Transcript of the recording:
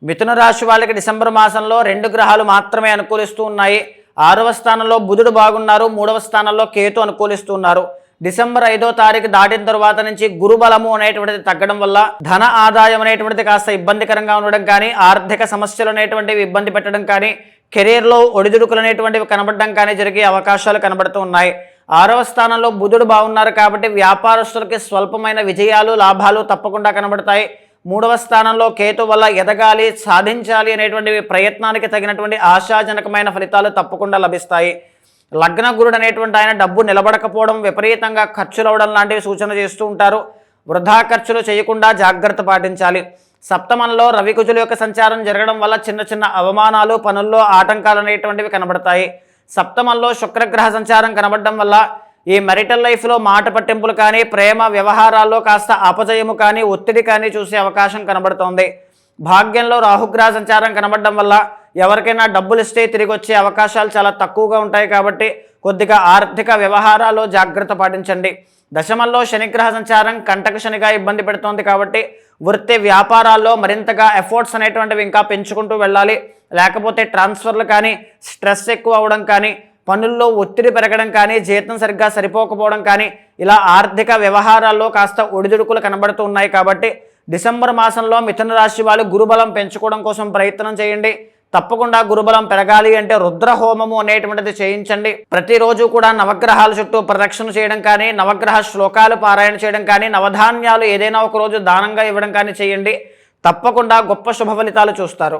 మిథున రాశి వాళ్ళకి డిసెంబర్ మాసంలో 2 గ్రహాలు మాత్రమే అనుకూలిస్తూ ఉన్నాయి. 6వ స్థానంలో బుధుడు బాగున్నారు, 3వ స్థానంలో కేతు అనుకూలిస్తూ ఉన్నారు. డిసెంబర్ 5వ తారీఖు దాటిన తర్వాత నుంచి గురుబలము అనేటువంటిది తగ్గడం వల్ల ధన ఆదాయం అనేటువంటిది కాస్త ఇబ్బందికరంగా ఉండడం కానీ, ఆర్థిక సమస్యలు అనేటువంటివి ఇబ్బంది పెట్టడం కానీ, కెరీర్లో ఒడిదుడుకులు అనేటువంటివి కనబడడం కానీ జరిగే అవకాశాలు కనబడుతూ ఉన్నాయి. 6వ స్థానంలో బుధుడు బాగున్నారు కాబట్టి వ్యాపారస్తులకి స్వల్పమైన విజయాలు లాభాలు తప్పకుండా కనబడతాయి. 3వ స్థానంలో కేతు వల్ల ఎదగాలి, సాధించాలి అనేటువంటి ప్రయత్నానికి తగినటువంటి ఆశాజనకమైన ఫలితాలు తప్పకుండా లభిస్తాయి. లగ్న గురుడు అనేటువంటి ఆయన డబ్బు నిలబడకపోవడం, విపరీతంగా ఖర్చులు అవడం లాంటివి సూచన చేస్తూ ఉంటారు. వృధా ఖర్చులు చేయకుండా జాగ్రత్త పాటించాలి. సప్తమంలో రవికుజుల యొక్క సంచారం జరగడం వల్ల చిన్న చిన్న అవమానాలు, పనుల్లో ఆటంకాలు అనేటువంటివి కనబడతాయి. సప్తమంలో శుక్రగ్రహ సంచారం కనబడడం వల్ల ఈ మెరిటల్ లైఫ్లో మాట పట్టింపులు కానీ, ప్రేమ వ్యవహారాల్లో కాస్త అపజయము కానీ, ఒత్తిడి కానీ చూసే అవకాశం కనబడుతోంది. భాగ్యంలో రాహుగ్రహ సంచారం కనబడడం వల్ల ఎవరికైనా డబ్బులు ఇస్తే తిరిగి వచ్చే అవకాశాలు చాలా తక్కువగా ఉంటాయి కాబట్టి కొద్దిగా ఆర్థిక వ్యవహారాల్లో జాగ్రత్త పాటించండి. దశమంలో శనిగ్రహ సంచారం కంటక శనిగా ఇబ్బంది పెడుతోంది కాబట్టి వృత్తి వ్యాపారాల్లో మరింతగా ఎఫర్ట్స్ అనేటువంటివి ఇంకా పెంచుకుంటూ వెళ్ళాలి. లేకపోతే ట్రాన్స్ఫర్లు కానీ, స్ట్రెస్ ఎక్కువ అవడం కానీ, పనుల్లో ఒత్తిడి పెరగడం కానీ, జీతం సరిగ్గా సరిపోకపోవడం కానీ, ఇలా ఆర్థిక వ్యవహారాల్లో కాస్త ఒడిదుడుకులు కనబడుతూ ఉన్నాయి. కాబట్టి డిసెంబర్ మాసంలో మిథున రాశి వాళ్ళు గురుబలం పెంచుకోవడం కోసం ప్రయత్నం చేయండి. తప్పకుండా గురుబలం పెరగాలి అంటే రుద్ర హోమము అనేటువంటిది చేయించండి. ప్రతిరోజు కూడా నవగ్రహాల చుట్టూ ప్రదక్షిణ చేయడం కానీ, నవగ్రహ శ్లోకాలు పారాయణ చేయడం కానీ, నవధాన్యాలు ఏదైనా ఒక రోజు దానంగా ఇవ్వడం కానీ చేయండి. తప్పకుండా గొప్ప శుభ ఫలితాలు చూస్తారు.